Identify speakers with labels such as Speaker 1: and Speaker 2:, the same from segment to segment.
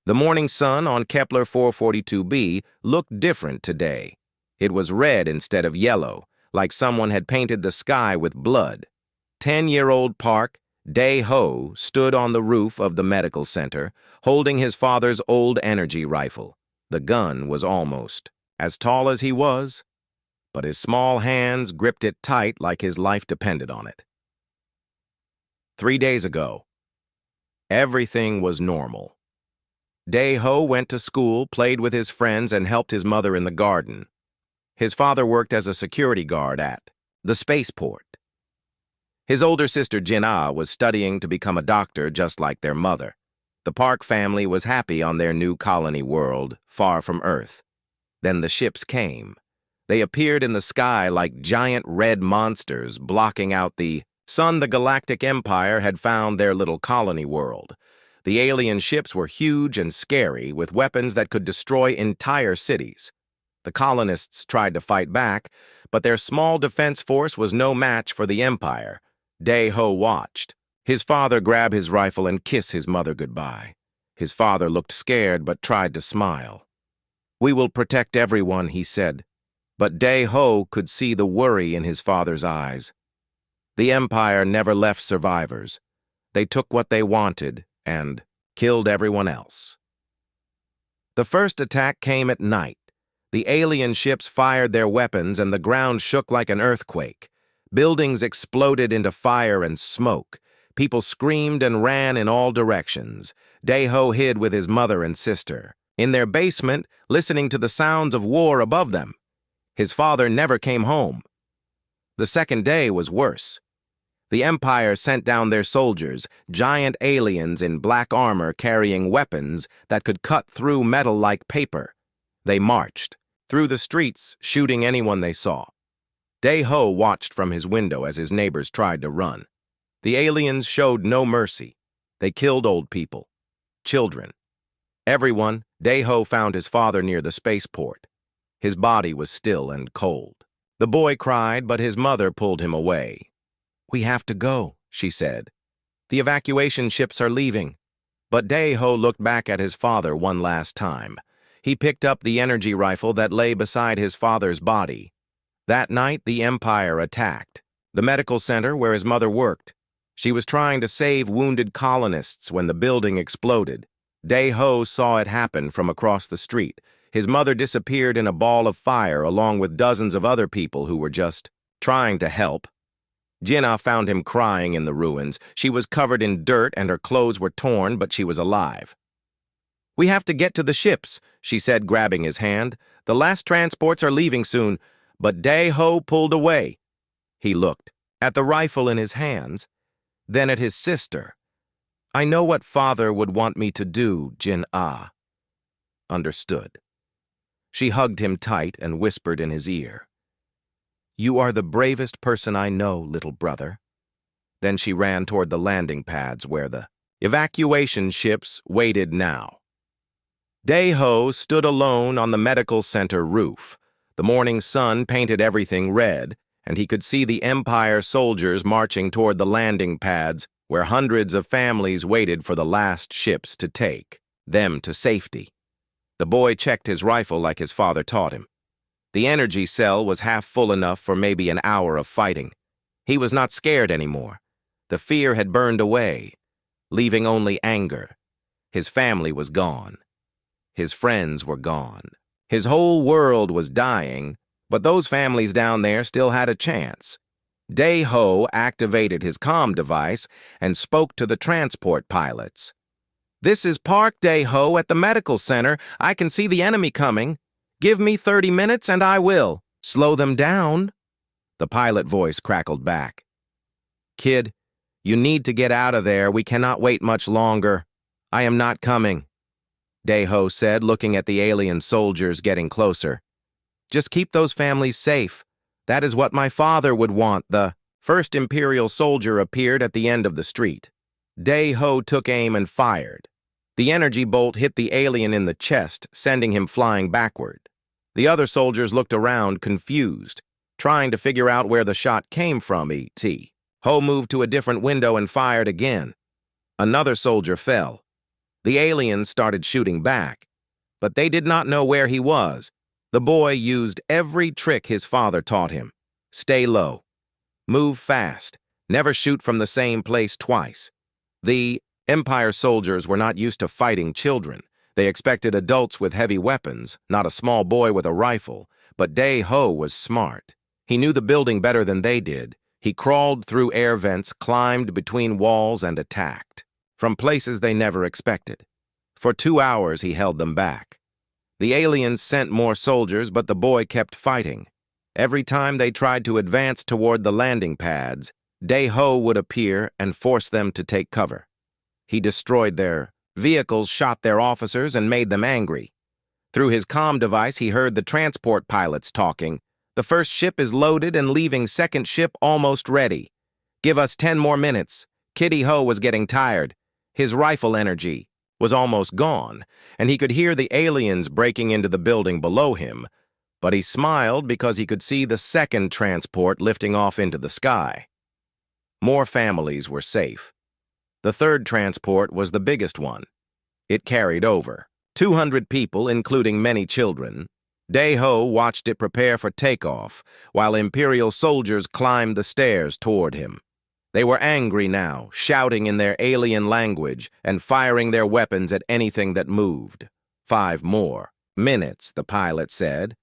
Speaker 1: The morning sun on Kepler 442b looked different today. It was red instead of yellow, like someone had painted the sky with blood. 10-year-old Park Dae-ho stood on the roof of the medical center, holding his father's old energy rifle. The gun was almost as tall as he was, but his small hands gripped it tight like his life depended on it. 3 days ago, everything was normal. Dae-ho went to school, played with his friends, and helped his mother in the garden. His father worked as a security guard at the spaceport. His older sister Jin-ah was studying to become a doctor just like their mother. The Park family was happy on their new colony world, far from Earth. Then the ships came. They appeared in the sky like giant red monsters, blocking out the sun. The Galactic Empire had found their little colony world. The alien ships were huge and scary, with weapons that could destroy entire cities. The colonists tried to fight back, but their small defense force was no match for the Empire. Dae-ho watched. His father grab his rifle and kiss his mother goodbye. His father looked scared but tried to smile. "We will protect everyone," he said. But Dae-ho could see the worry in his father's eyes. The Empire never left survivors. They took what they wanted and killed everyone else. The first attack came at night. The alien ships fired their weapons and the ground shook like an earthquake. Buildings exploded into fire and smoke. People screamed and ran in all directions. Dae-ho hid with his mother and sister in their basement, listening to the sounds of war above them. His father never came home. The second day was worse. The Empire sent down their soldiers, giant aliens in black armor carrying weapons that could cut through metal like paper. They marched through the streets, shooting anyone they saw. Dae-ho watched from his window as his neighbors tried to run. The aliens showed no mercy. They killed old people, children, everyone. Dae-ho found his father near the spaceport. His body was still and cold. The boy cried, but his mother pulled him away. "We have to go," she said. "The evacuation ships are leaving." But Dae-ho looked back at his father one last time. He picked up the energy rifle that lay beside his father's body. That night, the Empire attacked the medical center where his mother worked. She was trying to save wounded colonists when the building exploded. Dae-ho saw it happen from across the street. His mother disappeared in a ball of fire along with dozens of other people who were just trying to help. Jin-ah found him crying in the ruins. She was covered in dirt and her clothes were torn, but she was alive. "We have to get to the ships," she said, grabbing his hand. "The last transports are leaving soon." But Dae-ho pulled away. He looked at the rifle in his hands, then at his sister. "I know what father would want me to do," Jin-ah understood. She hugged him tight and whispered in his ear, "You are the bravest person I know, little brother." Then she ran toward the landing pads where the evacuation ships waited now. Dae-ho stood alone on the medical center roof. The morning sun painted everything red, and he could see the Empire soldiers marching toward the landing pads where hundreds of families waited for the last ships to take them to safety. The boy checked his rifle like his father taught him. The energy cell was half full enough for maybe an hour of fighting. He was not scared anymore. The fear had burned away, leaving only anger. His family was gone. His friends were gone. His whole world was dying, but those families down there still had a chance. Dae-ho activated his comm device and spoke to the transport pilots. "This is Park Dae-ho at the medical center. I can see the enemy coming. Give me 30 minutes and I will slow them down." The pilot voice crackled back. "Kid, you need to get out of there. We cannot wait much longer." "I am not coming," Dae-ho said, looking at the alien soldiers getting closer. "Just keep those families safe. That is what my father would want." The first Imperial soldier appeared at the end of the street. Dae-ho took aim and fired. The energy bolt hit the alien in the chest, sending him flying backward. The other soldiers looked around, confused, trying to figure out where the shot came from. Ho moved to a different window and fired again. Another soldier fell. The aliens started shooting back, but they did not know where he was. The boy used every trick his father taught him. Stay low. Move fast. Never shoot from the same place twice. The Empire soldiers were not used to fighting children. They expected adults with heavy weapons, not a small boy with a rifle. But Dae-ho was smart. He knew the building better than they did. He crawled through air vents, climbed between walls, and attacked, from places they never expected. For 2 hours, he held them back. The aliens sent more soldiers, but the boy kept fighting. Every time they tried to advance toward the landing pads, Dae-ho would appear and force them to take cover. He destroyed their vehicles, shot their officers, and made them angry. Through his comm device, he heard the transport pilots talking. The first ship is loaded and leaving, second ship almost ready. Give us 10 more minutes. Kitty Ho was getting tired. His rifle energy was almost gone, and he could hear the aliens breaking into the building below him. But he smiled because he could see the second transport lifting off into the sky. More families were safe. The third transport was the biggest one. It carried over 200 people, including many children. Dae-ho watched it prepare for takeoff, while Imperial soldiers climbed the stairs toward him. They were angry now, shouting in their alien language and firing their weapons at anything that moved. 5 more minutes, the pilot said.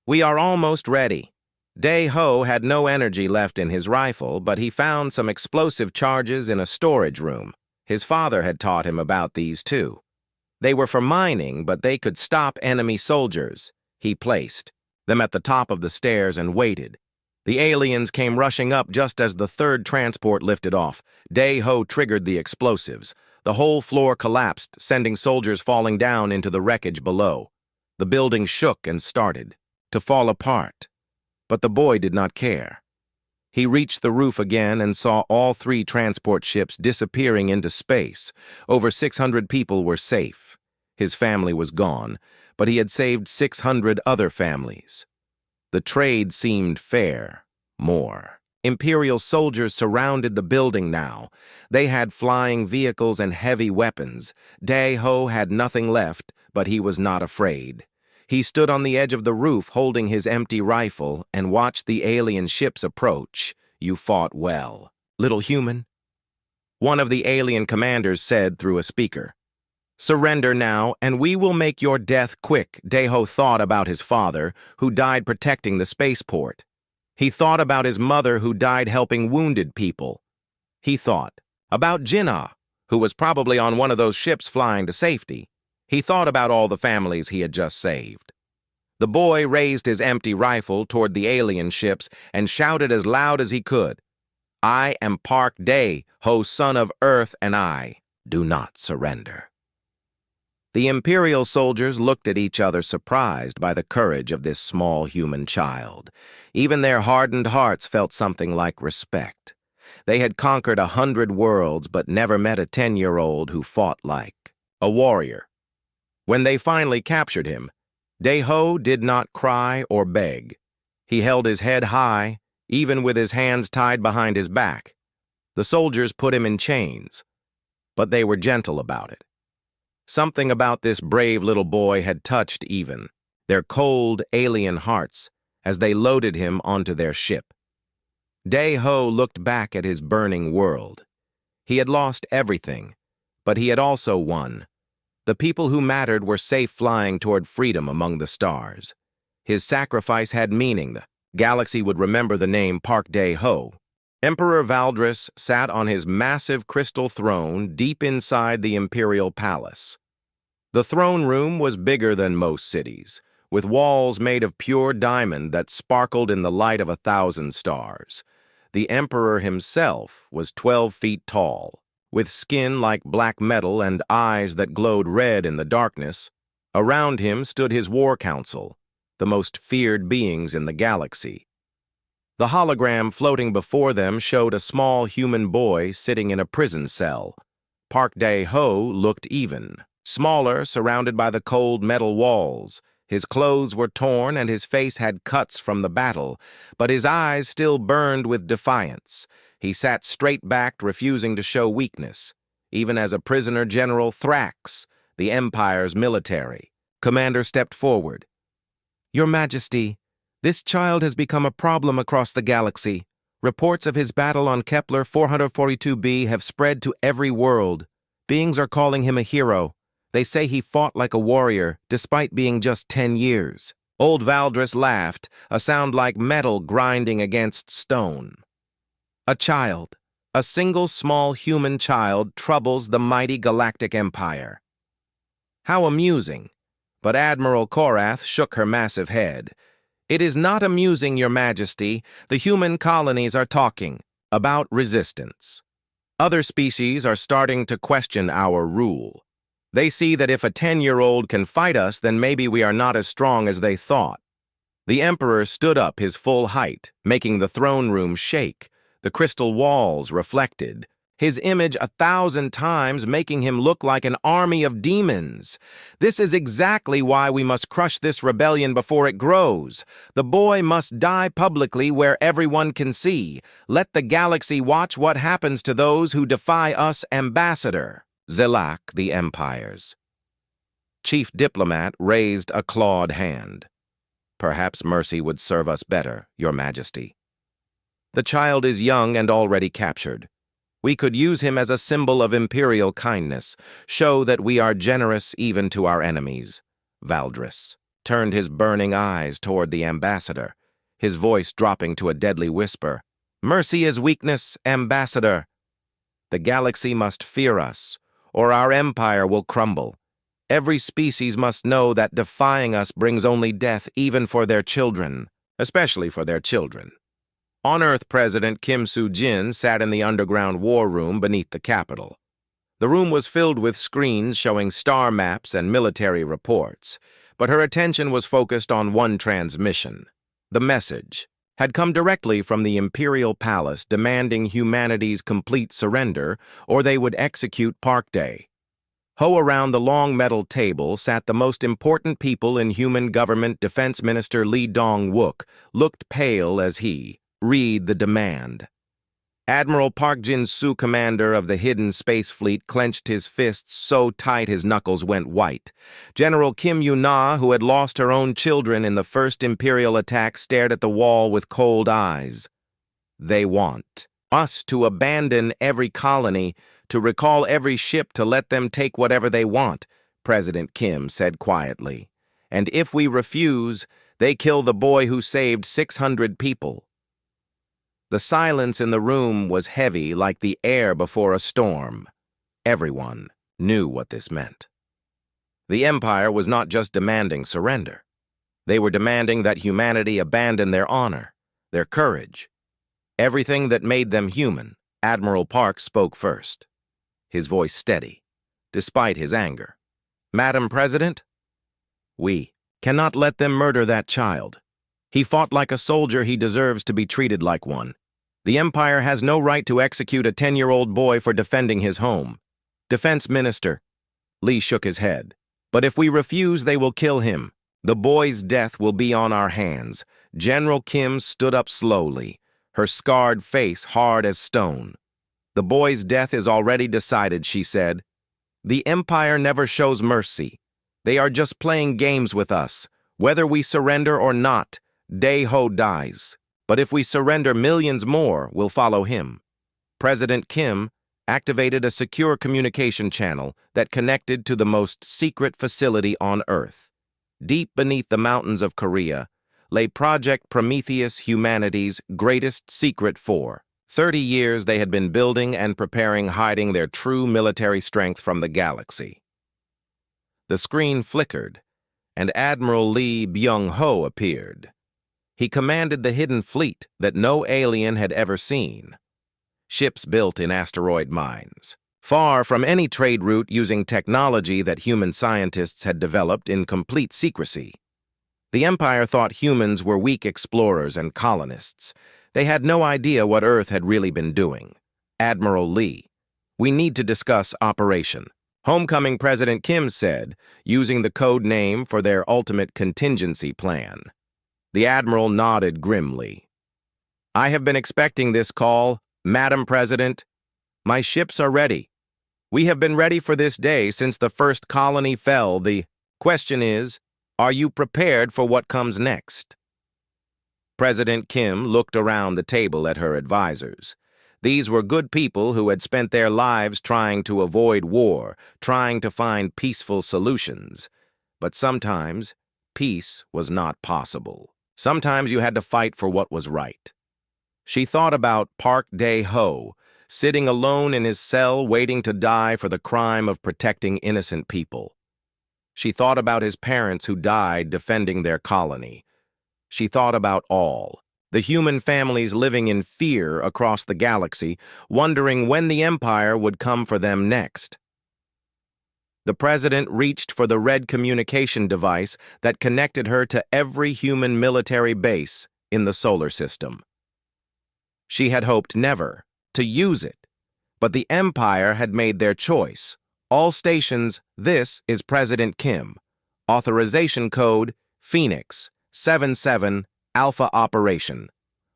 Speaker 1: We are almost ready. Dae-ho had no energy left in his rifle, but he found some explosive charges in a storage room. His father had taught him about these too. They were for mining, but they could stop enemy soldiers. He placed them at the top of the stairs and waited. The aliens came rushing up just as the third transport lifted off. Dae-ho triggered the explosives. The whole floor collapsed, sending soldiers falling down into the wreckage below. The building shook and started to fall apart. But the boy did not care. He reached the roof again and saw all 3 transport ships disappearing into space. Over 600 people were safe. His family was gone, but he had saved 600 other families. The trade seemed fair. More Imperial soldiers surrounded the building now. They had flying vehicles and heavy weapons. Dae-ho had nothing left, but he was not afraid. He stood on the edge of the roof holding his empty rifle and watched the alien ships approach. You fought well, little human. One of the alien commanders said through a speaker. Surrender now, and we will make your death quick. Dae-ho thought about his father, who died protecting the spaceport. He thought about his mother, who died helping wounded people. He thought about Jinnah, who was probably on one of those ships flying to safety. He thought about all the families he had just saved. The boy raised his empty rifle toward the alien ships and shouted as loud as he could. I am Park Dae-ho, son of Earth, and I do not surrender. The Imperial soldiers looked at each other, surprised by the courage of this small human child. Even their hardened hearts felt something like respect. They had conquered 100 worlds, but never met a 10-year-old who fought like a warrior. When they finally captured him, Dae-ho did not cry or beg. He held his head high, even with his hands tied behind his back. The soldiers put him in chains, but they were gentle about it. Something about this brave little boy had touched even their cold, alien hearts as they loaded him onto their ship. Dae-ho looked back at his burning world. He had lost everything, but he had also won. The people who mattered were safe flying toward freedom among the stars. His sacrifice had meaning. The galaxy would remember the name Park Dae-ho. Emperor Valdris sat on his massive crystal throne deep inside the Imperial Palace. The throne room was bigger than most cities, with walls made of pure diamond that sparkled in the light of 1,000 stars. The Emperor himself was 12 feet tall, with skin like black metal and eyes that glowed red in the darkness. Around him stood his war council, the most feared beings in the galaxy. The hologram floating before them showed a small human boy sitting in a prison cell. Park Dae-ho looked even smaller, surrounded by the cold metal walls. His clothes were torn and his face had cuts from the battle, but his eyes still burned with defiance. He sat straight-backed, refusing to show weakness. even as a prisoner General Thrax, the Empire's military. Commander stepped forward. "Your Majesty, this child has become a problem across the galaxy. Reports of his battle on Kepler 442b have spread to every world. Beings are calling him a hero. They say he fought like a warrior, despite being just 10 years. Old Valdris laughed, a sound like metal grinding against stone. "A child, a single small human child, troubles the mighty Galactic Empire." How amusing. But Admiral Korath shook her massive head. "It is not amusing, Your Majesty. The human colonies are talking about resistance. Other species are starting to question our rule. They see that if a 10-year-old can fight us, then maybe we are not as strong as they thought." The Emperor stood up his full height, making the throne room shake. The crystal walls reflected, his image 1,000 times, making him look like an army of demons. "This is exactly why we must crush this rebellion before it grows. The boy must die publicly where everyone can see. Let the galaxy watch what happens to those who defy us, Ambassador." Zelak, the Empire's chief diplomat, raised a clawed hand. "Perhaps mercy would serve us better, Your Majesty. The child is young and already captured. We could use him as a symbol of imperial kindness, show that we are generous even to our enemies." Valdris turned his burning eyes toward the ambassador, his voice dropping to a deadly whisper. "Mercy is weakness, Ambassador. The galaxy must fear us, or our empire will crumble. Every species must know that defying us brings only death, even for their children, especially for their children." On Earth, President Kim Soo-jin sat in the underground war room beneath the Capitol. The room was filled with screens showing star maps and military reports, but her attention was focused on one transmission. The message had come directly from the Imperial Palace demanding humanity's complete surrender, or they would execute Park Day. Around the long metal table sat the most important people in human government. Defense Minister Lee Dong-wook looked pale as he read the demand. Admiral Park Jin-soo, commander of the hidden space fleet, clenched his fists so tight his knuckles went white. General Kim Yu-na, who had lost her own children in the first Imperial attack, stared at the wall with cold eyes. "They want us to abandon every colony, to recall every ship, to let them take whatever they want," President Kim said quietly. "And if we refuse, they kill the boy who saved 600 people." The silence in the room was heavy, like the air before a storm. Everyone knew what this meant. The Empire was not just demanding surrender. They were demanding that humanity abandon their honor, their courage, everything that made them human. Admiral Park spoke first, his voice steady, despite his anger. "Madam President, we cannot let them murder that child. He fought like a soldier. He deserves to be treated like one. The Empire has no right to execute a 10-year-old boy for defending his home." Defense Minister Lee shook his head. "But if we refuse, they will kill him. The boy's death will be on our hands." General Kim stood up slowly, her scarred face hard as stone. "The boy's death is already decided," she said. "The Empire never shows mercy. They are just playing games with us. Whether we surrender or not, Dae-ho dies. But if we surrender, millions more will follow him." President Kim activated a secure communication channel that connected to the most secret facility on Earth. Deep beneath the mountains of Korea lay Project Prometheus, humanity's greatest secret. For 30 years they had been building and preparing, hiding their true military strength from the galaxy. The screen flickered, and Admiral Lee Byung-ho appeared. He commanded the hidden fleet that no alien had ever seen. Ships built in asteroid mines, far from any trade route, using technology that human scientists had developed in complete secrecy. The Empire thought humans were weak explorers and colonists. They had no idea what Earth had really been doing. "Admiral Lee, we need to discuss Operation Homecoming," President Kim said, using the code name for their ultimate contingency plan. The Admiral nodded grimly. "I have been expecting this call, Madam President. My ships are ready. We have been ready for this day since the first colony fell. The question is, are you prepared for what comes next? President Kim looked around the table at her advisors. These were good people who had spent their lives trying to avoid war, trying to find peaceful solutions. But sometimes, peace was not possible. Sometimes you had to fight for what was right. She thought about Park Dae-ho, sitting alone in his cell waiting to die for the crime of protecting innocent people. She thought about his parents who died defending their colony. She thought about all, the human families living in fear across the galaxy, wondering when the Empire would come for them next. The president reached for the red communication device that connected her to every human military base in the solar system. She had hoped never to use it, but the Empire had made their choice. All stations, this is President Kim. Authorization code, Phoenix, 77, Alpha Operation.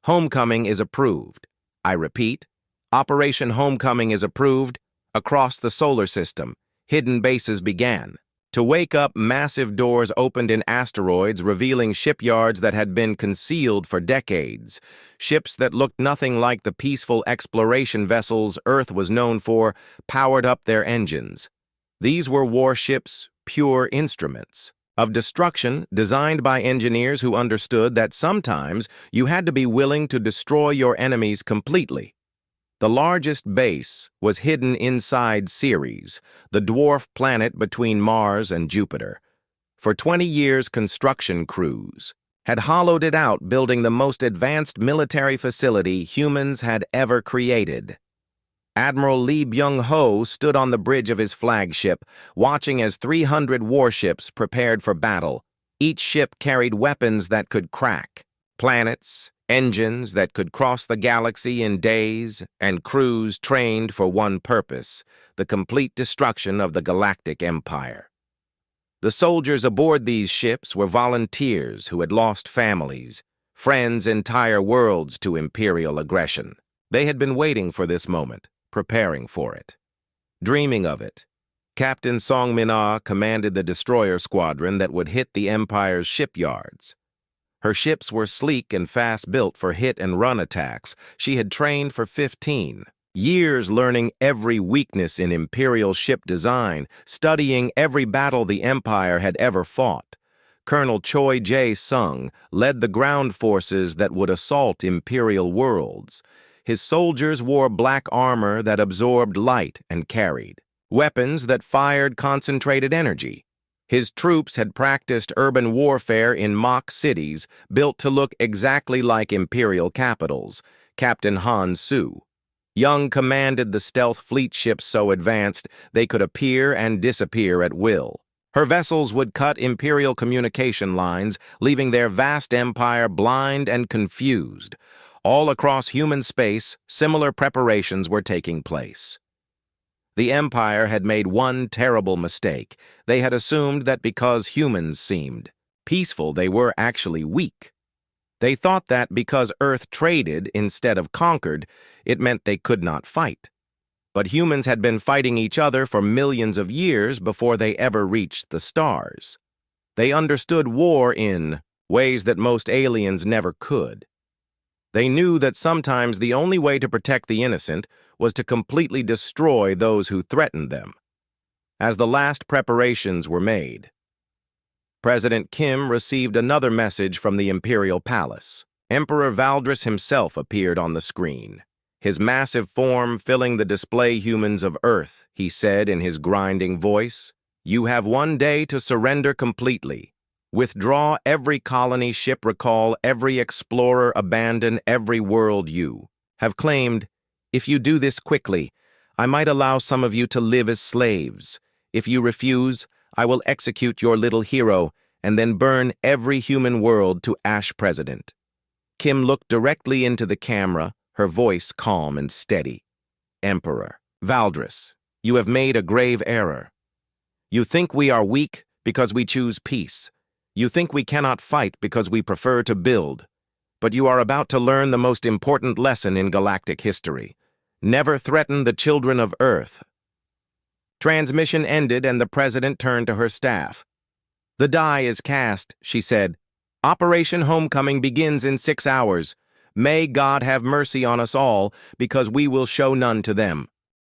Speaker 1: Homecoming is approved. I repeat, Operation Homecoming is approved. Across the solar system, hidden bases began. To wake up, massive doors opened in asteroids, revealing shipyards that had been concealed for decades. Ships that looked nothing like the peaceful exploration vessels Earth was known for powered up their engines. These were warships, pure instruments of destruction, designed by engineers who understood that sometimes you had to be willing to destroy your enemies completely. The largest base was hidden inside Ceres, the dwarf planet between Mars and Jupiter. For 20 years, construction crews had hollowed it out, building the most advanced military facility humans had ever created. Admiral Lee Byung-ho stood on the bridge of his flagship, watching as 300 warships prepared for battle. Each ship carried weapons that could crack planets, engines that could cross the galaxy in days, and crews trained for one purpose, the complete destruction of the Galactic Empire. The soldiers aboard these ships were volunteers who had lost families, friends, entire worlds to Imperial aggression. They had been waiting for this moment, preparing for it, dreaming of it. Captain Song Min-ah commanded the destroyer squadron that would hit the Empire's shipyards. Her ships were sleek and fast-built for hit-and-run attacks. She had trained for 15 years, learning every weakness in Imperial ship design, studying every battle the Empire had ever fought. Colonel Choi Jae-sung led the ground forces that would assault Imperial worlds. His soldiers wore black armor that absorbed light and carried weapons that fired concentrated energy. His troops had practiced urban warfare in mock cities built to look exactly like Imperial capitals. Captain Han Su Young commanded the stealth fleet ships so advanced they could appear and disappear at will. Her vessels would cut Imperial communication lines, leaving their vast empire blind and confused. All across human space, similar preparations were taking place. The Empire had made one terrible mistake. They had assumed that because humans seemed peaceful, they were actually weak. They thought that because Earth traded instead of conquered, it meant they could not fight. But humans had been fighting each other for millions of years before they ever reached the stars. They understood war in ways that most aliens never could. They knew that sometimes the only way to protect the innocent was to completely destroy those who threatened them. As the last preparations were made, President Kim received another message from the Imperial Palace. Emperor Valdris himself appeared on the screen. His massive form filling the display humans of Earth, he said in his grinding voice, "You have one day to surrender completely. Withdraw every colony ship, recall every explorer, abandon every world you have claimed. If you do this quickly, I might allow some of you to live as slaves. If you refuse, I will execute your little hero and then burn every human world to ash." President Kim looked directly into the camera, her voice calm and steady. "Emperor Valdris, you have made a grave error. You think we are weak because we choose peace. You think we cannot fight because we prefer to build. But you are about to learn the most important lesson in galactic history. Never threaten the children of Earth. Transmission ended and the president turned to her staff. "The die is cast," she said. "Operation Homecoming begins in 6 hours. May God have mercy on us all, because we will show none to them."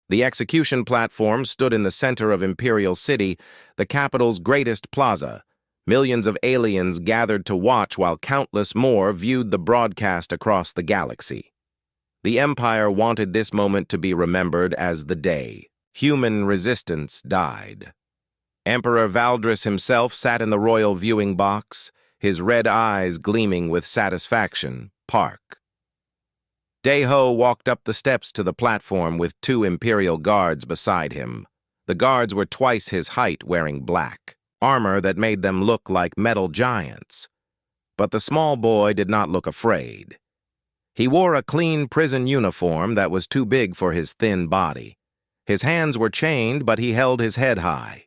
Speaker 1: The execution platform stood in the center of Imperial City, the capital's greatest plaza. Millions of aliens gathered to watch while countless more viewed the broadcast across the galaxy. The Empire wanted this moment to be remembered as the day human resistance died. Emperor Valdris himself sat in the royal viewing box, his red eyes gleaming with satisfaction. Park. Deho walked up the steps to the platform with 2 Imperial guards beside him. The guards were twice his height, wearing black armor that made them look like metal giants. But the small boy did not look afraid. He wore a clean prison uniform that was too big for his thin body. His hands were chained, but he held his head high.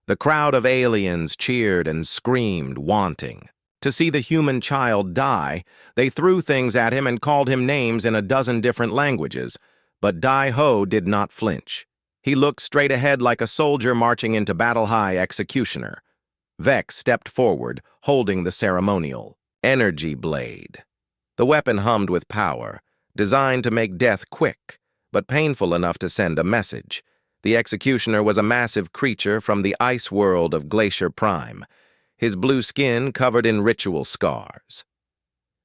Speaker 1: The crowd of aliens cheered and screamed, wanting to see the human child die. They threw things at him and called him names in a dozen different languages, but Dai-Ho did not flinch. He looked straight ahead like a soldier marching into battle-high executioner. Vex stepped forward, holding the ceremonial energy blade. The weapon hummed with power, designed to make death quick, but painful enough to send a message. The executioner was a massive creature from the ice world of Glacier Prime, his blue skin covered in ritual scars.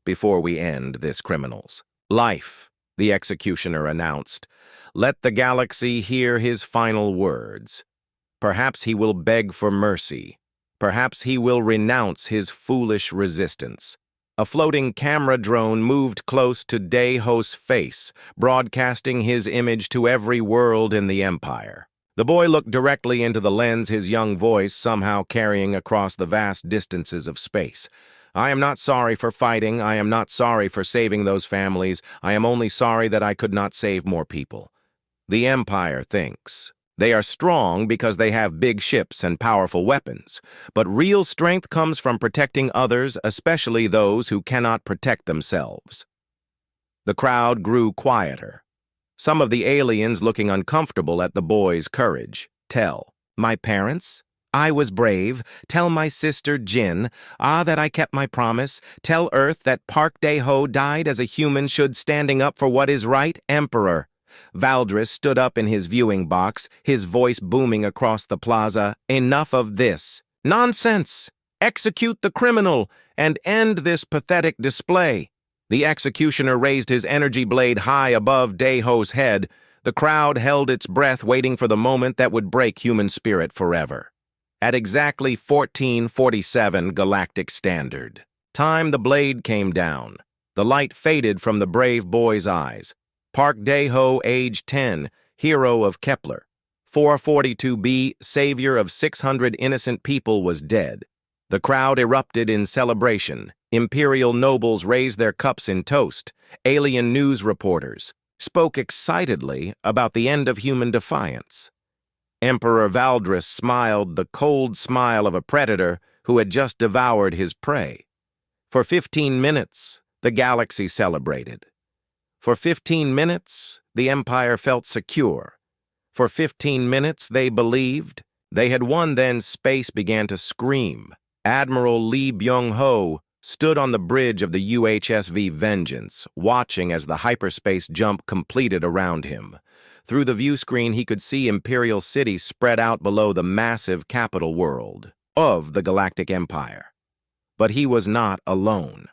Speaker 1: "Before we end this criminal's life," the executioner announced, "let the galaxy hear his final words. Perhaps he will beg for mercy. Perhaps he will renounce his foolish resistance." A floating camera drone moved close to Deho's face, broadcasting his image to every world in the Empire. The boy looked directly into the lens, his young voice somehow carrying across the vast distances of space. "I am not sorry for fighting. I am not sorry for saving those families. I am only sorry that I could not save more people. The Empire thinks they are strong because they have big ships and powerful weapons, but real strength comes from protecting others, especially those who cannot protect themselves." The crowd grew quieter, some of the aliens looking uncomfortable at the boy's courage. "Tell my parents I was brave. Tell my sister Jin, that I kept my promise. Tell Earth that Park Deho died as a human should, standing up for what is right, Emperor." Valdris stood up in his viewing box, his voice booming across the plaza. "Enough of this nonsense! Execute the criminal and end this pathetic display." The executioner raised his energy blade high above Deho's head. The crowd held its breath, waiting for the moment that would break human spirit forever. At exactly 14:47 Galactic Standard time, the blade came down. The light faded from the brave boy's eyes. Park Deho, age 10, hero of Kepler. 442b, savior of 600 innocent people, was dead. The crowd erupted in celebration. Imperial nobles raised their cups in toast. Alien news reporters spoke excitedly about the end of human defiance. Emperor Valdris smiled the cold smile of a predator who had just devoured his prey. For 15 minutes, the galaxy celebrated. For 15 minutes, the Empire felt secure. For 15 minutes, they believed they had won. Then space began to scream. Admiral Lee Byung-ho stood on the bridge of the UHSV Vengeance, watching as the hyperspace jump completed around him. Through the view screen, he could see Imperial City spread out below the massive capital world of the Galactic Empire. But he was not alone.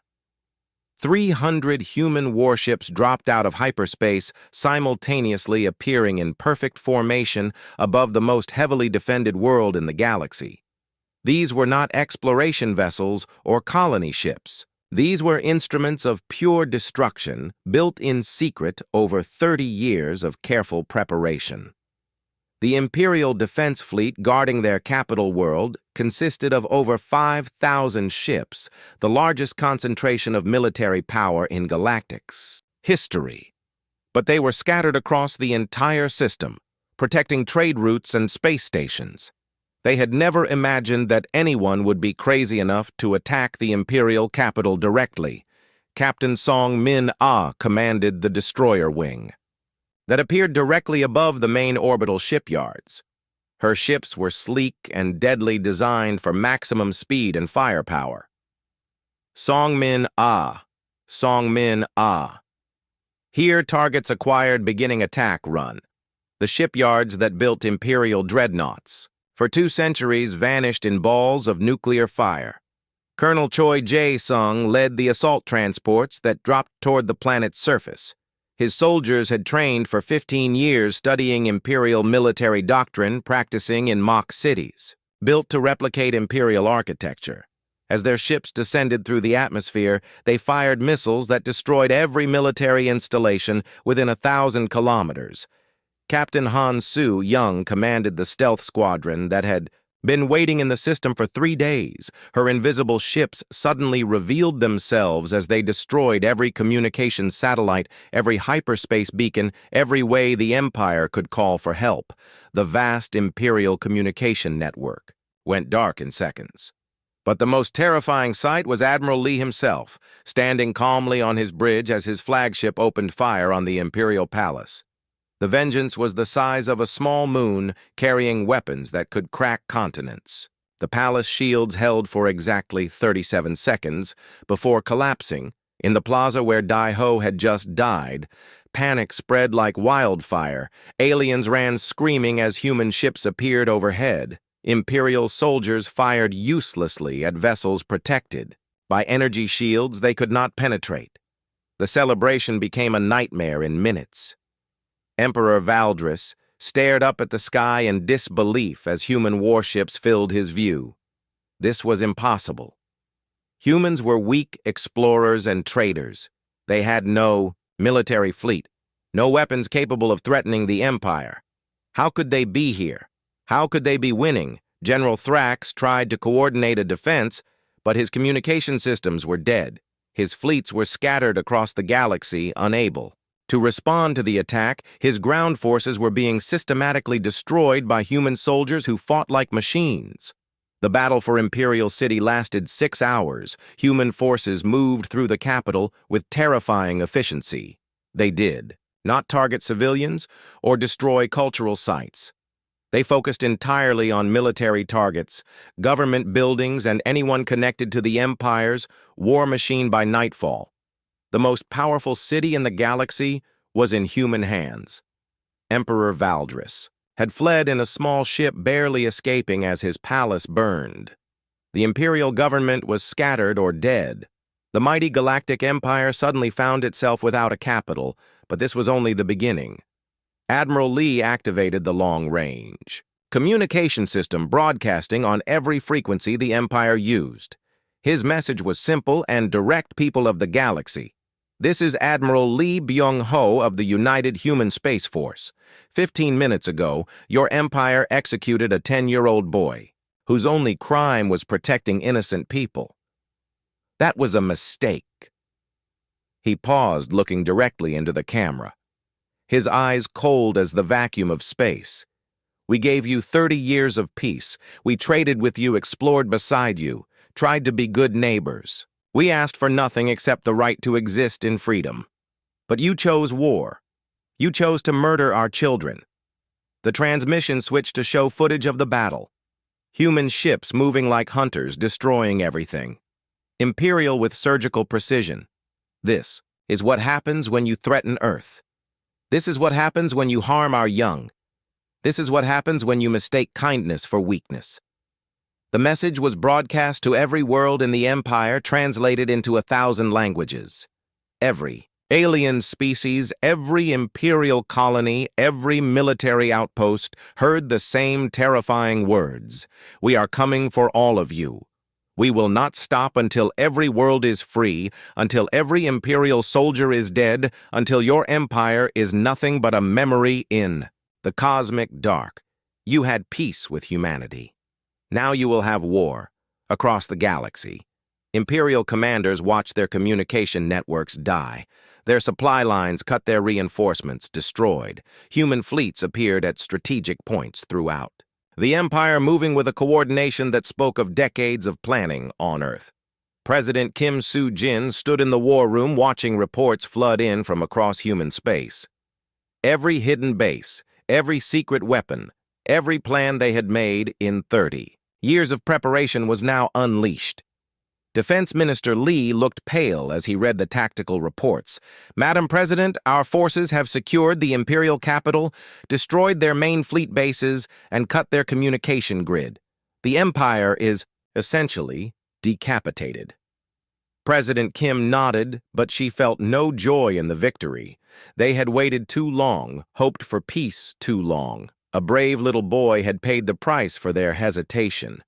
Speaker 1: 300 human warships dropped out of hyperspace, simultaneously appearing in perfect formation above the most heavily defended world in the galaxy. These were not exploration vessels or colony ships. These were instruments of pure destruction, built in secret over 30 years of careful preparation. The Imperial Defense Fleet guarding their capital world consisted of over 5,000 ships, the largest concentration of military power in Galactic's history. But they were scattered across the entire system, protecting trade routes and space stations. They had never imagined that anyone would be crazy enough to attack the Imperial capital directly. Captain Song Min Ah commanded the destroyer wing. that appeared directly above the main orbital shipyards. Her ships were sleek and deadly, designed for maximum speed and firepower. Songmin Ah. Songmin Ah. Here, targets acquired beginning attack run. The shipyards that built Imperial dreadnoughts, for 2 centuries vanished in balls of nuclear fire. Colonel Choi Jae-sung led the assault transports that dropped toward the planet's surface. His soldiers had trained for 15 years studying Imperial military doctrine, practicing in mock cities, built to replicate Imperial architecture. As their ships descended through the atmosphere, they fired missiles that destroyed every military installation within 1,000 kilometers. Captain Han Soo-young commanded the stealth squadron that had been waiting in the system for 3 days. Her invisible ships suddenly revealed themselves as they destroyed every communication satellite, every hyperspace beacon, every way the Empire could call for help. The vast Imperial communication network went dark in seconds. But the most terrifying sight was Admiral Lee himself, standing calmly on his bridge as his flagship opened fire on the Imperial Palace. The Vengeance was the size of a small moon, carrying weapons that could crack continents. The palace shields held for exactly 37 seconds before collapsing. In the plaza where Dai-Ho had just died, panic spread like wildfire. Aliens ran screaming as human ships appeared overhead. Imperial soldiers fired uselessly at vessels protected by energy shields they could not penetrate. The celebration became a nightmare in minutes. Emperor Valdris stared up at the sky in disbelief as human warships filled his view. This was impossible. Humans were weak explorers and traders. They had no military fleet, no weapons capable of threatening the Empire. How could they be here? How could they be winning? General Thrax tried to coordinate a defense, but his communication systems were dead. His fleets were scattered across the galaxy, unable to respond to the attack. His ground forces were being systematically destroyed by human soldiers who fought like machines. The battle for Imperial City lasted 6 hours. Human forces moved through the capital with terrifying efficiency. They did not target civilians or destroy cultural sites. They focused entirely on military targets, government buildings, and anyone connected to the Empire's war machine. By nightfall, the most powerful city in the galaxy was in human hands. Emperor Valdris had fled in a small ship, barely escaping as his palace burned. The Imperial government was scattered or dead. The mighty Galactic Empire suddenly found itself without a capital, but this was only the beginning. Admiral Lee activated the long-range communication system, broadcasting on every frequency the Empire used. His message was simple and direct: people of the galaxy. This is Admiral Lee Byung-ho of the United Human Space Force. 15 minutes ago, your Empire executed a 10-year-old boy whose only crime was protecting innocent people. That was a mistake. He paused, looking directly into the camera, his eyes cold as the vacuum of space. We gave you 30 years of peace. We traded with you, explored beside you, tried to be good neighbors. We asked for nothing except the right to exist in freedom. But you chose war. You chose to murder our children. The transmission switched to show footage of the battle. Human ships moving like hunters, destroying everything. Imperial with surgical precision. This is what happens when you threaten Earth. This is what happens when you harm our young. This is what happens when you mistake kindness for weakness. The message was broadcast to every world in the Empire, translated into 1,000 languages. Every alien species, every Imperial colony, every military outpost heard the same terrifying words. We are coming for all of you. We will not stop until every world is free, until every Imperial soldier is dead, until your Empire is nothing but a memory in the cosmic dark. You had peace with humanity. Now you will have war across the galaxy. Imperial commanders watched their communication networks die. Their supply lines cut, their reinforcements destroyed. Human fleets appeared at strategic points throughout the Empire, moving with a coordination that spoke of decades of planning on Earth. President Kim Soo-jin stood in the war room, watching reports flood in from across human space. every hidden base, every secret weapon, every plan they had made in 30 years of preparation was now unleashed. Defense Minister Lee looked pale as he read the tactical reports. "Madam President, our forces have secured the imperial capital, destroyed their main fleet bases, and cut their communication grid. The Empire is, essentially, decapitated." President Kim nodded, but she felt no joy in the victory. They had waited too long, hoped for peace too long. A brave little boy had paid the price for their hesitation.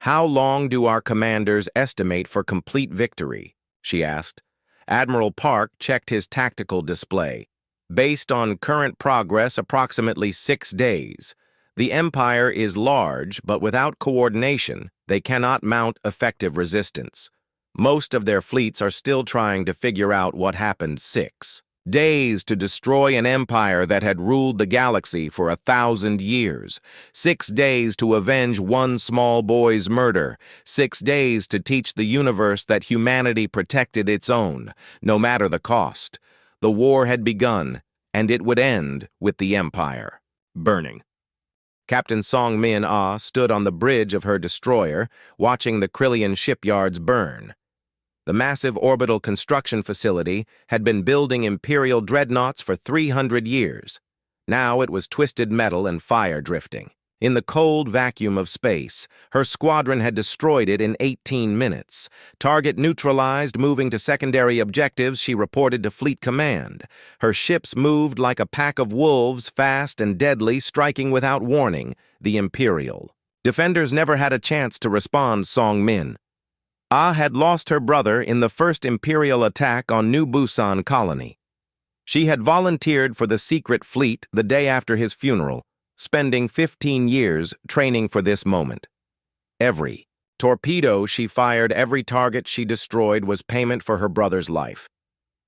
Speaker 1: "How long do our commanders estimate for complete victory?" she asked. Admiral Park checked his tactical display. "Based on current progress, approximately 6 days. The Empire is large, but without coordination, they cannot mount effective resistance. Most of their fleets are still trying to figure out what happened 6 days to destroy an empire that had ruled the galaxy for 1,000 years. 6 days to avenge one small boy's murder. 6 days to teach the universe that humanity protected its own, no matter the cost. The war had begun, and it would end with the empire burning. Captain Song Min Ah stood on the bridge of her destroyer, watching the Krillian shipyards burn. The massive orbital construction facility had been building Imperial dreadnoughts for 300 years. Now it was twisted metal and fire drifting. In the cold vacuum of space, her squadron had destroyed it in 18 minutes. Target neutralized, moving to secondary objectives, she reported to Fleet Command. Her ships moved like a pack of wolves, fast and deadly, striking without warning, the Imperial. Defenders never had a chance to respond, Song Min. Ah had lost her brother in the first Imperial attack on New Busan Colony. She had volunteered for the secret fleet the day after his funeral, spending 15 years training for this moment. Every torpedo she fired, every target she destroyed was payment for her brother's life.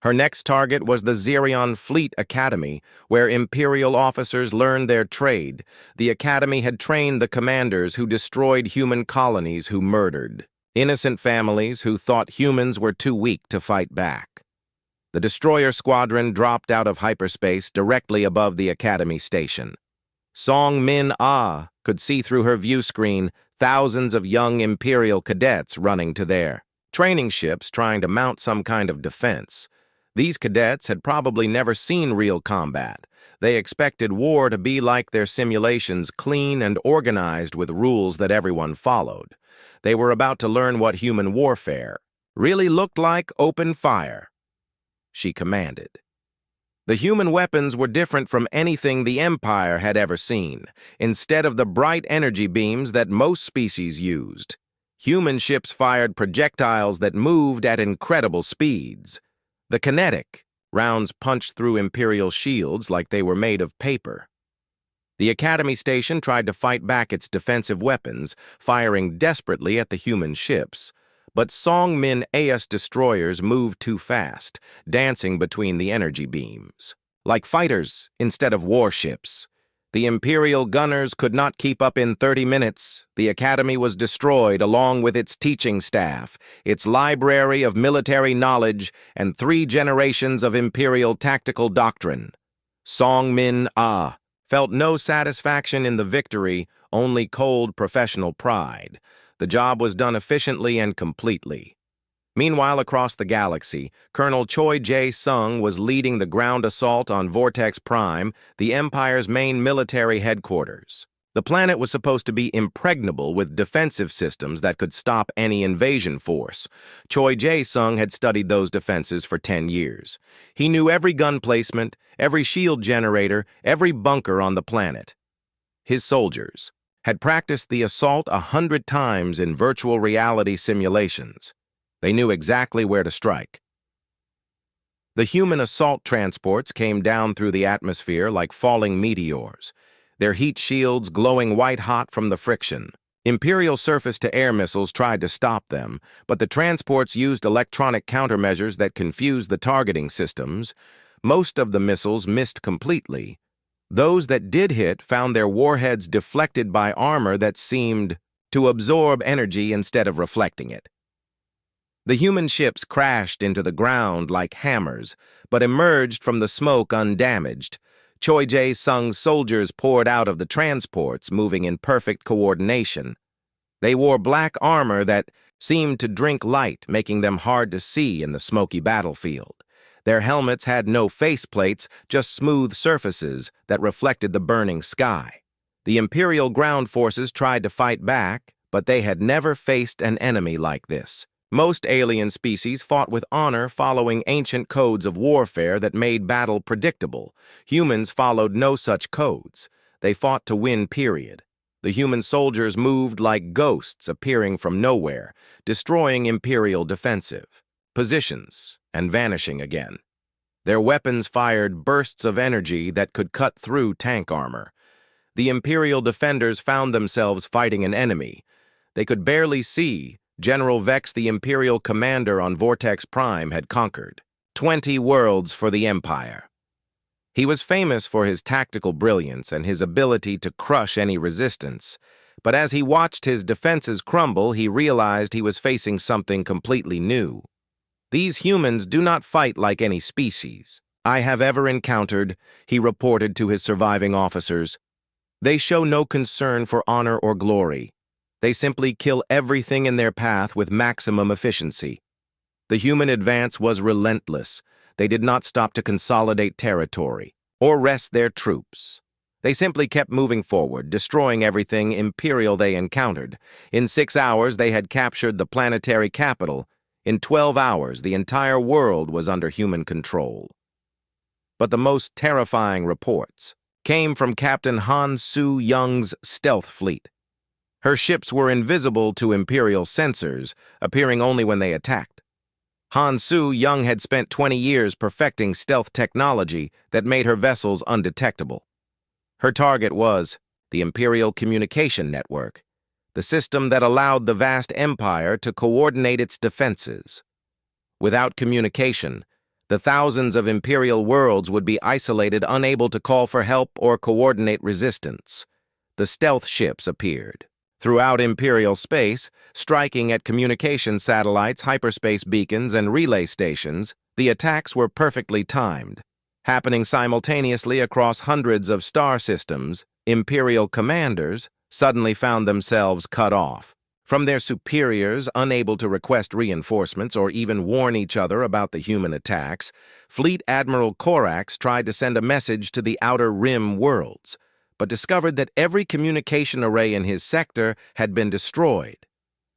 Speaker 1: Her next target was the Xerion Fleet Academy, where Imperial officers learned their trade. The academy had trained the commanders who destroyed human colonies, who murdered innocent families, who thought humans were too weak to fight back. The destroyer squadron dropped out of hyperspace directly above the academy station. Song Min Ah could see through her view screen thousands of young Imperial cadets running to their training ships, trying to mount some kind of defense. These cadets had probably never seen real combat. They expected war to be like their simulations, clean and organized with rules that everyone followed. They were about to learn what human warfare really looked like. "Open fire," she commanded. The human weapons were different from anything the Empire had ever seen. Instead of the bright energy beams that most species used, human ships fired projectiles that moved at incredible speeds. The kinetic rounds punched through Imperial shields like they were made of paper. The Academy station tried to fight back its defensive weapons, firing desperately at the human ships. But Song Min A's destroyers moved too fast, dancing between the energy beams. Like fighters instead of warships. The Imperial gunners could not keep up in 30 minutes. The Academy was destroyed along with its teaching staff, its library of military knowledge, and 3 generations of Imperial tactical doctrine. Song Min Ah felt no satisfaction in the victory, only cold professional pride. The job was done efficiently and completely. Meanwhile, across the galaxy, Colonel Choi Jae-sung was leading the ground assault on Vortex Prime, the Empire's main military headquarters. The planet was supposed to be impregnable with defensive systems that could stop any invasion force. Choi Jae-sung had studied those defenses for 10 years. He knew every gun placement, every shield generator, every bunker on the planet. His soldiers had practiced the assault 100 times in virtual reality simulations. They knew exactly where to strike. The human assault transports came down through the atmosphere like falling meteors, their heat shields glowing white-hot from the friction. Imperial surface-to-air missiles tried to stop them, but the transports used electronic countermeasures that confused the targeting systems. Most of the missiles missed completely. Those that did hit found their warheads deflected by armor that seemed to absorb energy instead of reflecting it. The human ships crashed into the ground like hammers, but emerged from the smoke undamaged. Choi Jae-sung's soldiers poured out of the transports, moving in perfect coordination. They wore black armor that seemed to drink light, making them hard to see in the smoky battlefield. Their helmets had no faceplates, just smooth surfaces that reflected the burning sky. The Imperial ground forces tried to fight back, but they had never faced an enemy like this. Most alien species fought with honor, following ancient codes of warfare that made battle predictable. Humans followed no such codes. They fought to win, period. The human soldiers moved like ghosts appearing from nowhere, destroying Imperial defensive positions and vanishing again. Their weapons fired bursts of energy that could cut through tank armor. The Imperial defenders found themselves fighting an enemy. They could barely see. General Vex, the Imperial commander on Vortex Prime, had conquered 20 worlds for the Empire. He was famous for his tactical brilliance and his ability to crush any resistance, but as he watched his defenses crumble, he realized he was facing something completely new. These humans do not fight like any species I have ever encountered, he reported to his surviving officers. They show no concern for honor or glory. They simply kill everything in their path with maximum efficiency. The human advance was relentless. They did not stop to consolidate territory or rest their troops. They simply kept moving forward, destroying everything Imperial they encountered. In 6 hours, they had captured the planetary capital. In 12 hours, the entire world was under human control. But the most terrifying reports came from Captain Han Soo-young's stealth fleet. Her ships were invisible to Imperial sensors, appearing only when they attacked. Han Soo-young had spent 20 years perfecting stealth technology that made her vessels undetectable. Her target was the Imperial Communication Network, the system that allowed the vast empire to coordinate its defenses. Without communication, the thousands of Imperial worlds would be isolated, unable to call for help or coordinate resistance. The stealth ships appeared throughout Imperial space, striking at communication satellites, hyperspace beacons, and relay stations. The attacks were perfectly timed, happening simultaneously across hundreds of star systems. Imperial commanders suddenly found themselves cut off from their superiors, unable to request reinforcements or even warn each other about the human attacks. Fleet Admiral Korax tried to send a message to the Outer Rim worlds, but discovered that every communication array in his sector had been destroyed.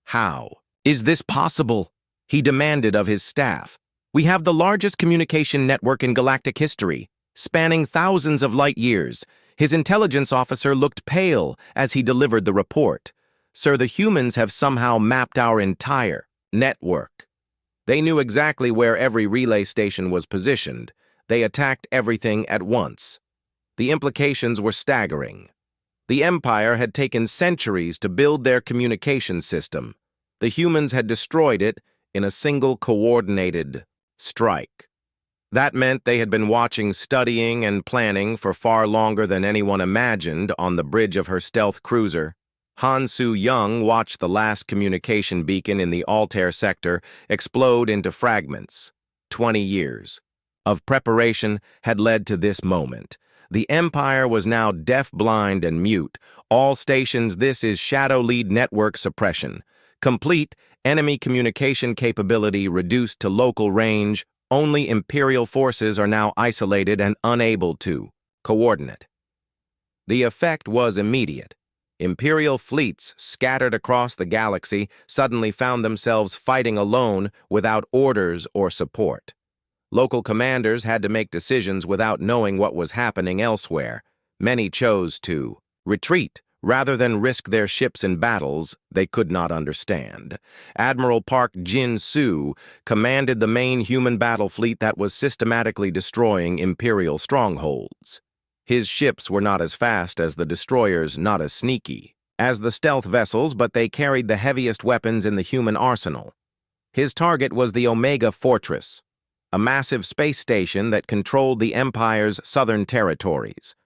Speaker 1: How is this possible? He demanded of his staff. We have the largest communication network in galactic history, spanning thousands of light years. His intelligence officer looked pale as he delivered the report. Sir, the humans have somehow mapped our entire network. They knew exactly where every relay station was positioned. They attacked everything at once. The implications were staggering. The Empire had taken centuries to build their communication system. The humans had destroyed it in a single coordinated strike. That meant they had been watching, studying, and planning for far longer than anyone imagined. On the bridge of her stealth cruiser, Han Soo-young watched the last communication beacon in the Altair sector explode into fragments. 20 years of preparation had led to this moment. The Empire was now deaf, blind, and mute. All stations, this is Shadow Lead network suppression. Complete, enemy communication capability reduced to local range. Only Imperial forces are now isolated and unable to coordinate. The effect was immediate. Imperial fleets scattered across the galaxy suddenly found themselves fighting alone without orders or support. Local commanders had to make decisions without knowing what was happening elsewhere. Many chose to retreat rather than risk their ships in battles they could not understand. Admiral Park Jin-soo commanded the main human battle fleet that was systematically destroying Imperial strongholds. His ships were not as fast as the destroyers, not as sneaky as the stealth vessels, but they carried the heaviest weapons in the human arsenal. His target was the Omega Fortress, a massive space station that controlled the Empire's southern territories.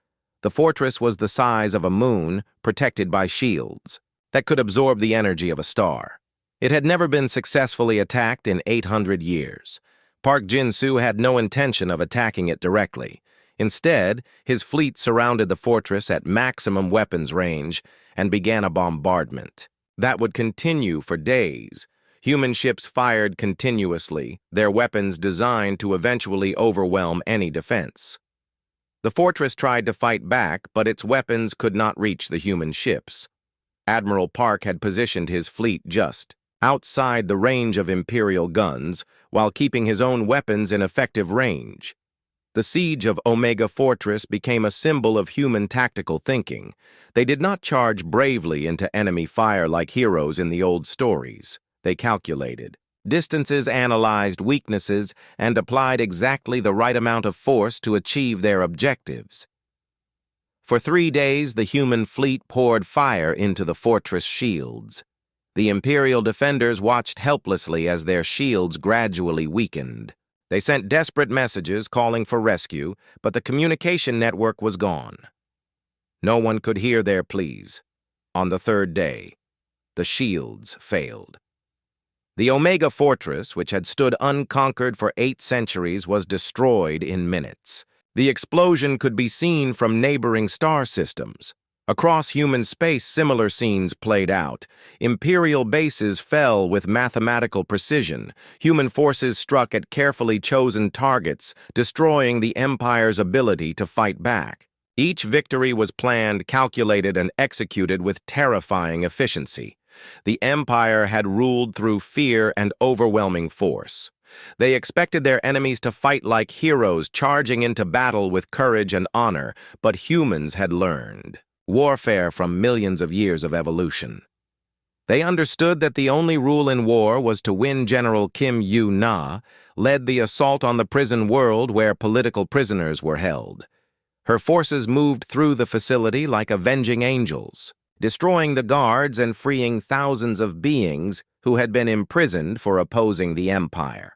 Speaker 1: The fortress was the size of a moon, protected by shields that could absorb the energy of a star. It had never been successfully attacked in 800 years. Park Jin-soo had no intention of attacking it directly. Instead, his fleet surrounded the fortress at maximum weapons range and began a bombardment. That would continue for days. Human ships fired continuously, their weapons designed to eventually overwhelm any defense. The fortress tried to fight back, but its weapons could not reach the human ships. Admiral Park had positioned his fleet just outside the range of Imperial guns, while keeping his own weapons in effective range. The siege of Omega Fortress became a symbol of human tactical thinking. They did not charge bravely into enemy fire like heroes in the old stories. They calculated distances, analyzed weaknesses, and applied exactly the right amount of force to achieve their objectives. For 3 days, the human fleet poured fire into the fortress shields. The Imperial defenders watched helplessly as their shields gradually weakened. They sent desperate messages calling for rescue, but the communication network was gone. No one could hear their pleas. On the 3rd day, the shields failed. The Omega Fortress, which had stood unconquered for 8 centuries, was destroyed in minutes. The explosion could be seen from neighboring star systems. Across human space, similar scenes played out. Imperial bases fell with mathematical precision. Human forces struck at carefully chosen targets, destroying the Empire's ability to fight back. Each victory was planned, calculated, and executed with terrifying efficiency. The Empire had ruled through fear and overwhelming force. They expected their enemies to fight like heroes, charging into battle with courage and honor, but humans had learned warfare from millions of years of evolution. They understood that the only rule in war was to win. General Kim Yu-na led the assault on the prison world where political prisoners were held. Her forces moved through the facility like avenging angels, destroying the guards and freeing thousands of beings who had been imprisoned for opposing the Empire.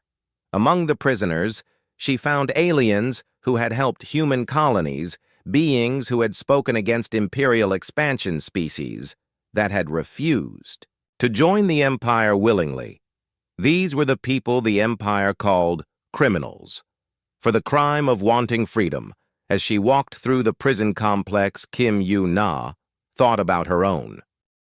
Speaker 1: Among the prisoners, she found aliens who had helped human colonies, beings who had spoken against Imperial expansion species that had refused to join the Empire willingly. These were the people the Empire called criminals, for the crime of wanting freedom. As she walked through the prison complex, Kim Yu-na thought about her own.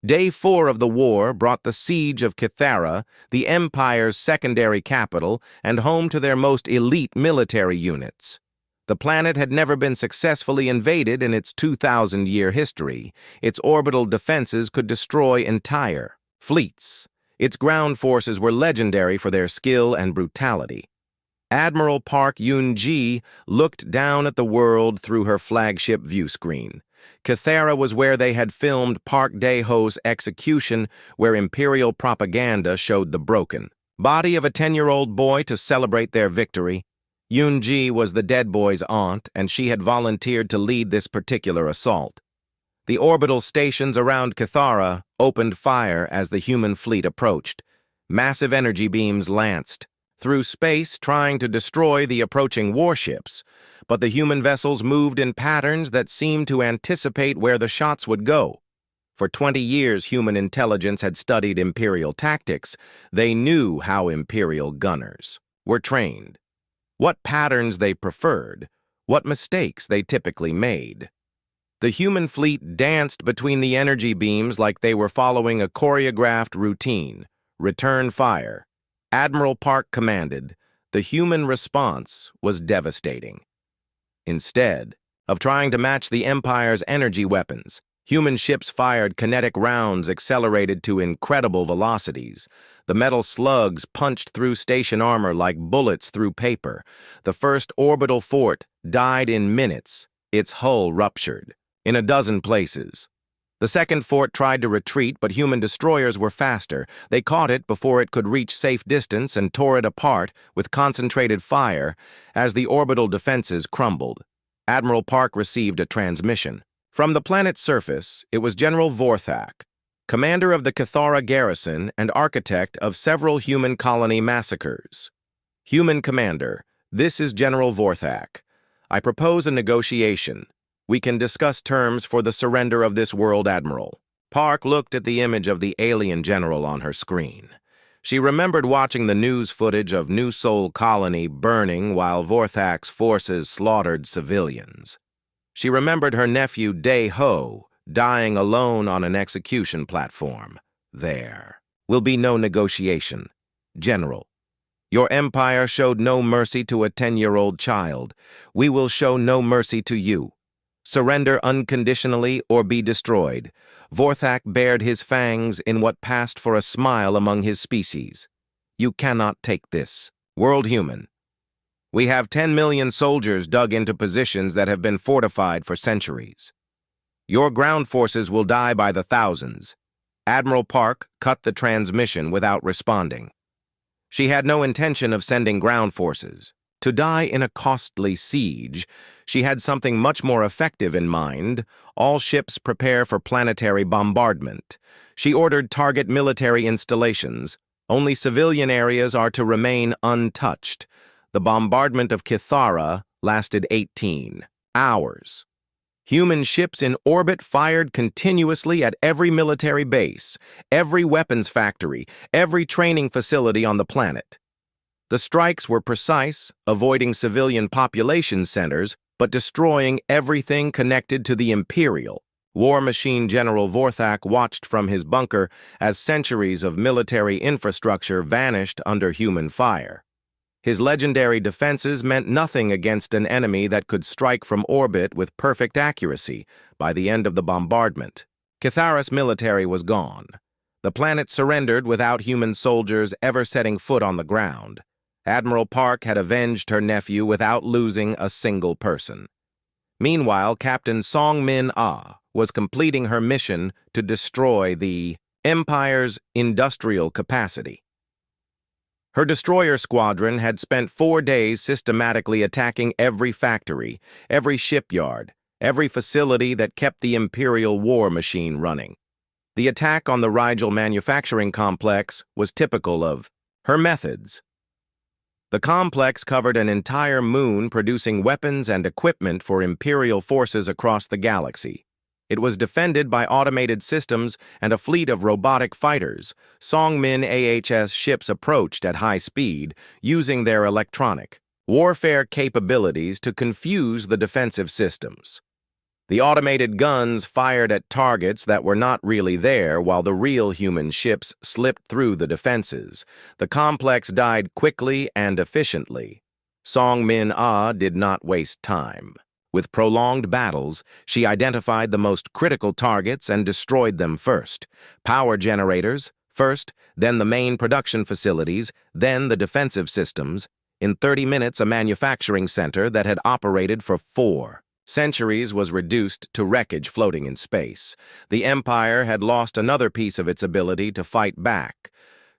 Speaker 1: Day 4 of the war brought the siege of Kythera, the Empire's secondary capital and home to their most elite military units. The planet had never been successfully invaded in its 2,000-year history. Its orbital defenses could destroy entire fleets. Its ground forces were legendary for their skill and brutality. Admiral Park Yun-ji looked down at the world through her flagship view screen. Kythera was where they had filmed Park Dae-ho's execution, where Imperial propaganda showed the broken body of a 10-year-old boy to celebrate their victory. Yun-ji was the dead boy's aunt, and she had volunteered to lead this particular assault. The orbital stations around Kythera opened fire as the human fleet approached. Massive energy beams lanced through space, trying to destroy the approaching warships, but the human vessels moved in patterns that seemed to anticipate where the shots would go. For 20 years, human intelligence had studied Imperial tactics. They knew how Imperial gunners were trained, what patterns they preferred, what mistakes they typically made. The human fleet danced between the energy beams like they were following a choreographed routine. Return fire. Admiral Park commanded. The human response was devastating. Instead of trying to match the Empire's energy weapons, human ships fired kinetic rounds accelerated to incredible velocities. The metal slugs punched through station armor like bullets through paper. The first orbital fort died in minutes. Its hull ruptured in a dozen places. The second fort tried to retreat, but human destroyers were faster. They caught it before it could reach safe distance and tore it apart with concentrated fire as the orbital defenses crumbled. Admiral Park received a transmission. From the planet's surface, it was General Vorthak, commander of the Kythera garrison and architect of several human colony massacres. Human commander, this is General Vorthak. I propose a negotiation. We can discuss terms for the surrender of this world, Admiral. Park looked at the image of the alien general on her screen. She remembered watching the news footage of New Sol Colony burning while Vorthak's forces slaughtered civilians. She remembered her nephew Dae-ho dying alone on an execution platform. There will be no negotiation. General, your empire showed no mercy to a 10-year-old child. We will show no mercy to you. Surrender unconditionally or be destroyed. Vorthak bared his fangs in what passed for a smile among his species. You cannot take this. World human. We have 10 million soldiers dug into positions that have been fortified for centuries. Your ground forces will die by the thousands. Admiral Park cut the transmission without responding. She had no intention of sending ground forces. To die in a costly siege, she had something much more effective in mind. All ships prepare for planetary bombardment. She ordered target military installations. Only civilian areas are to remain untouched. The bombardment of Kithara lasted 18 hours. Human ships in orbit fired continuously at every military base, every weapons factory, every training facility on the planet. The strikes were precise, avoiding civilian population centers, but destroying everything connected to the Imperial. War Machine General Vorthak watched from his bunker as centuries of military infrastructure vanished under human fire. His legendary defenses meant nothing against an enemy that could strike from orbit with perfect accuracy by the end of the bombardment. Kithara's military was gone. The planet surrendered without human soldiers ever setting foot on the ground. Admiral Park had avenged her nephew without losing a single person. Meanwhile, Captain Song Min-ah was completing her mission to destroy the Empire's industrial capacity. Her destroyer squadron had spent 4 days systematically attacking every factory, every shipyard, every facility that kept the Imperial war machine running. The attack on the Rigel manufacturing complex was typical of her methods. The complex covered an entire moon producing weapons and equipment for Imperial forces across the galaxy. It was defended by automated systems and a fleet of robotic fighters. Songmin AHS ships approached at high speed, using their electronic warfare capabilities to confuse the defensive systems. The automated guns fired at targets that were not really there, while the real human ships slipped through the defenses. The complex died quickly and efficiently. Song Min-ah did not waste time. With prolonged battles, she identified the most critical targets and destroyed them first. Power generators, first, then the main production facilities, then the defensive systems. In 30 minutes, a manufacturing center that had operated for 4 centuries was reduced to wreckage floating in space. The Empire had lost another piece of its ability to fight back.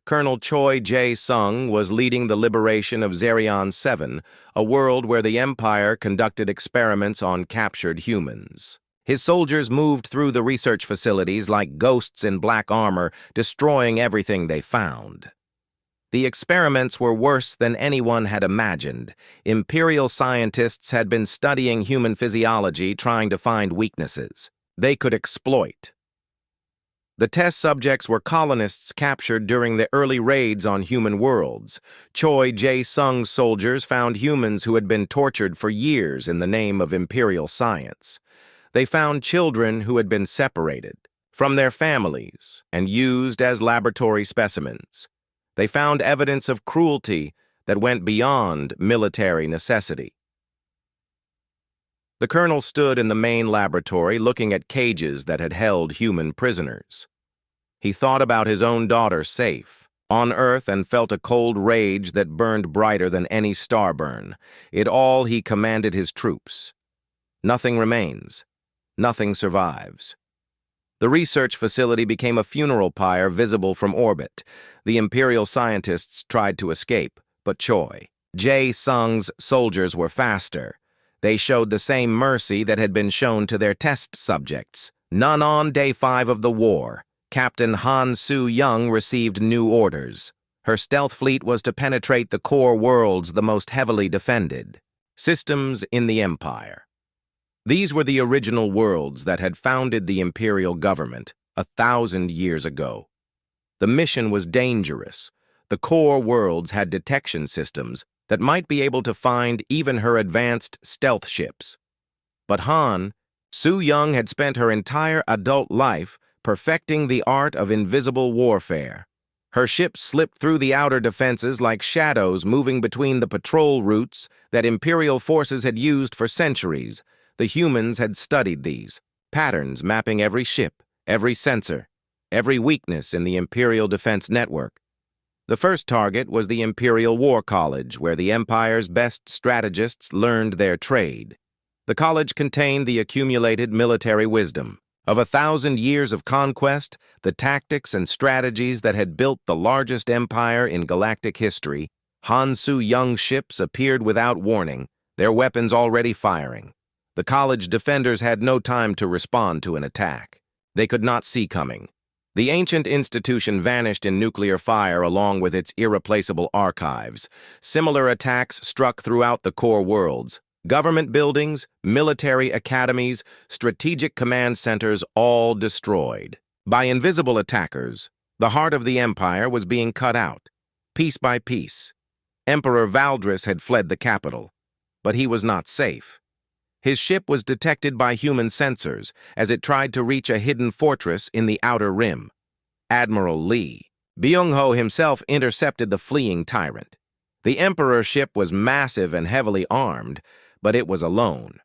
Speaker 1: Colonel Choi Jae-sung was leading the liberation of Zerion 7, a world where the Empire conducted experiments on captured humans. His soldiers moved through the research facilities like ghosts in black armor, destroying everything they found. The experiments were worse than anyone had imagined. Imperial scientists had been studying human physiology, trying to find weaknesses they could exploit. The test subjects were colonists captured during the early raids on human worlds. Choi Jae-sung's soldiers found humans who had been tortured for years in the name of Imperial science. They found children who had been separated from their families and used as laboratory specimens. They found evidence of cruelty that went beyond military necessity. The colonel stood in the main laboratory looking at cages that had held human prisoners. He thought about his own daughter safe on Earth and felt a cold rage that burned brighter than any star burn. In all, he commanded his troops. Nothing remains. Nothing survives. The research facility became a funeral pyre visible from orbit. The Imperial scientists tried to escape, but Choi Jae-sung's soldiers were faster. They showed the same mercy that had been shown to their test subjects. None on day 5 of the war. Captain Han Soo-young received new orders. Her stealth fleet was to penetrate the core worlds, the most heavily defended systems in the Empire. These were the original worlds that had founded the Imperial government 1,000 years ago. The mission was dangerous, The core worlds had detection systems that might be able to find even her advanced stealth ships. But Su Young had spent her entire adult life perfecting the art of invisible warfare. Her ships slipped through the outer defenses like shadows moving between the patrol routes that Imperial forces had used for centuries. The humans had studied these patterns, mapping every ship, every sensor, every weakness in the Imperial defense network. The first target was the Imperial War College, where the Empire's best strategists learned their trade. The college contained the accumulated military wisdom of 1,000 years of conquest, the tactics and strategies that had built the largest empire in galactic history. Su Young's ships appeared without warning, their weapons already firing. The college defenders had no time to respond to an attack. They could not see coming. The ancient institution vanished in nuclear fire along with its irreplaceable archives. Similar attacks struck throughout the core worlds. Government buildings, military academies, strategic command centers all destroyed. By invisible attackers, the heart of the Empire was being cut out, piece by piece. Emperor Valdris had fled the capital, but he was not safe. His ship was detected by human sensors as it tried to reach a hidden fortress in the outer rim. Admiral Lee Byung-ho himself intercepted the fleeing tyrant. The Emperor's ship was massive and heavily armed, but it was alone.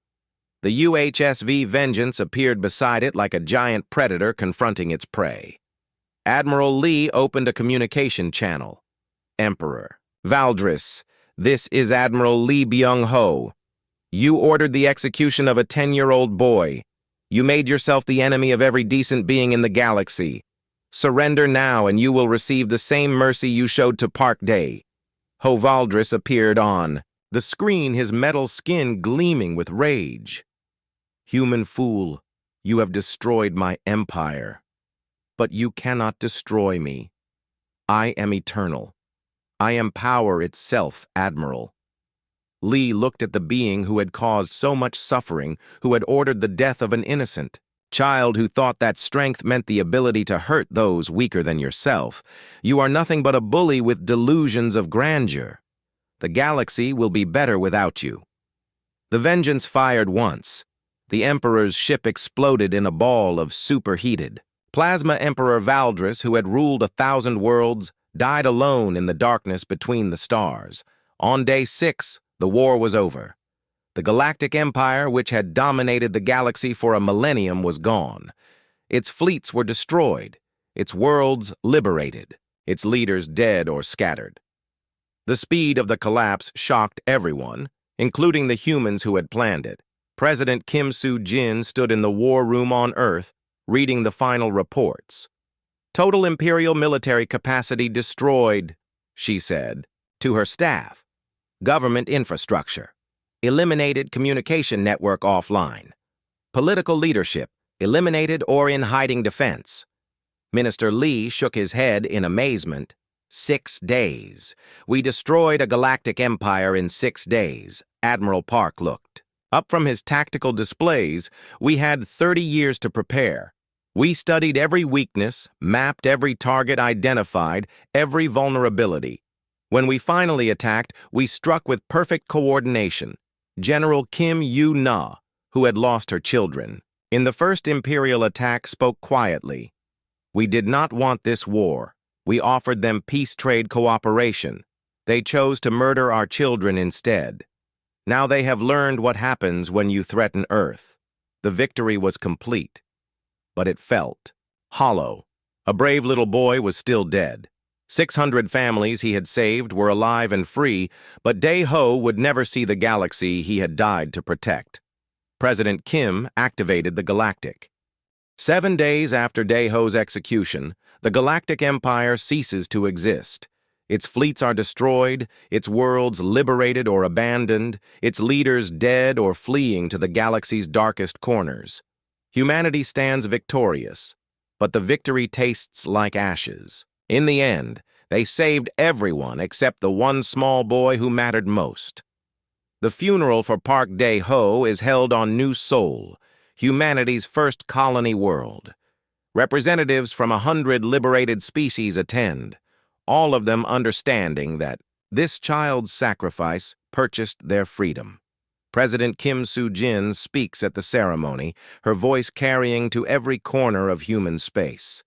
Speaker 1: The UHSV Vengeance appeared beside it like a giant predator confronting its prey. Admiral Lee opened a communication channel. Emperor Valdris, this is Admiral Lee Byung-ho. You ordered the execution of a 10-year-old boy. You made yourself the enemy of every decent being in the galaxy. Surrender now and you will receive the same mercy you showed to Park Day. Ho Valdris appeared on the screen, his metal skin gleaming with rage. Human fool, you have destroyed my empire. But you cannot destroy me. I am eternal. I am power itself, Admiral. Lee looked at the being who had caused so much suffering, who had ordered the death of an innocent child who thought that strength meant the ability to hurt those weaker than yourself. You are nothing but a bully with delusions of grandeur. The galaxy will be better without you. The Vengeance fired once. The Emperor's ship exploded in a ball of superheated plasma. Emperor Valdris, who had ruled 1,000 worlds, died alone in the darkness between the stars. On day 6, the war was over. The Galactic Empire, which had dominated the galaxy for a millennium, was gone. Its fleets were destroyed, its worlds liberated, its leaders dead or scattered. The speed of the collapse shocked everyone, including the humans who had planned it. President Kim Soo-jin stood in the war room on Earth, reading the final reports. Total Imperial military capacity destroyed, she said, to her staff. Government infrastructure. Eliminated communication network offline. Political leadership. Eliminated or in hiding defense. Minister Lee shook his head in amazement. 6 days. We destroyed a galactic empire in 6 days. Admiral Park looked up from his tactical displays. We had 30 years to prepare. We studied every weakness, mapped every target identified, every vulnerability. When we finally attacked, we struck with perfect coordination. General Kim Yu-na, who had lost her children, in the first Imperial attack, spoke quietly. We did not want this war. We offered them peace trade cooperation. They chose to murder our children instead. Now they have learned what happens when you threaten Earth. The victory was complete, but it felt hollow. A brave little boy was still dead. 600 families he had saved were alive and free, but Dae-ho would never see the galaxy he had died to protect. President Kim activated the Galactic. 7 days after Dae-ho's execution, the Galactic Empire ceases to exist. Its fleets are destroyed, its worlds liberated or abandoned, its leaders dead or fleeing to the galaxy's darkest corners. Humanity stands victorious, but the victory tastes like ashes. In the end, they saved everyone except the one small boy who mattered most. The funeral for Park Dae-ho is held on New Seoul, humanity's first colony world. Representatives from 100 liberated species attend. all of them understanding that this child's sacrifice purchased their freedom. President Kim Soo-jin speaks at the ceremony, her voice carrying to every corner of human space.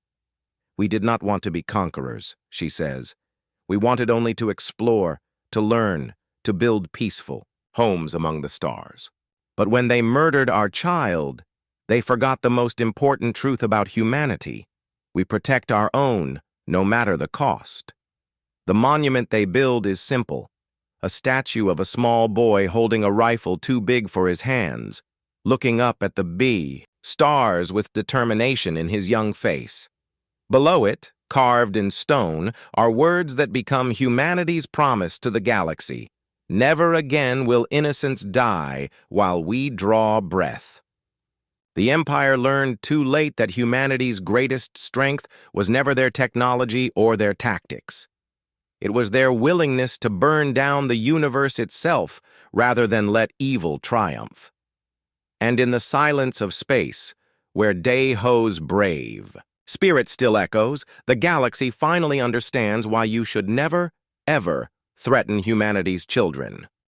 Speaker 1: "We did not want to be conquerors," she says. "We wanted only to explore, to learn, to build peaceful homes among the stars. But when they murdered our child, they forgot the most important truth about humanity. We protect our own, no matter the cost." The monument they build is simple, a statue of a small boy holding a rifle too big for his hands, looking up at the stars with determination in his young face. Below it, carved in stone, are words that become humanity's promise to the galaxy. "Never again will innocents die while we draw breath." The Empire learned too late that humanity's greatest strength was never their technology or their tactics. It was their willingness to burn down the universe itself rather than let evil triumph. And in the silence of space, where Day-Ho's brave spirit still echoes, the galaxy finally understands why you should never, ever threaten humanity's children.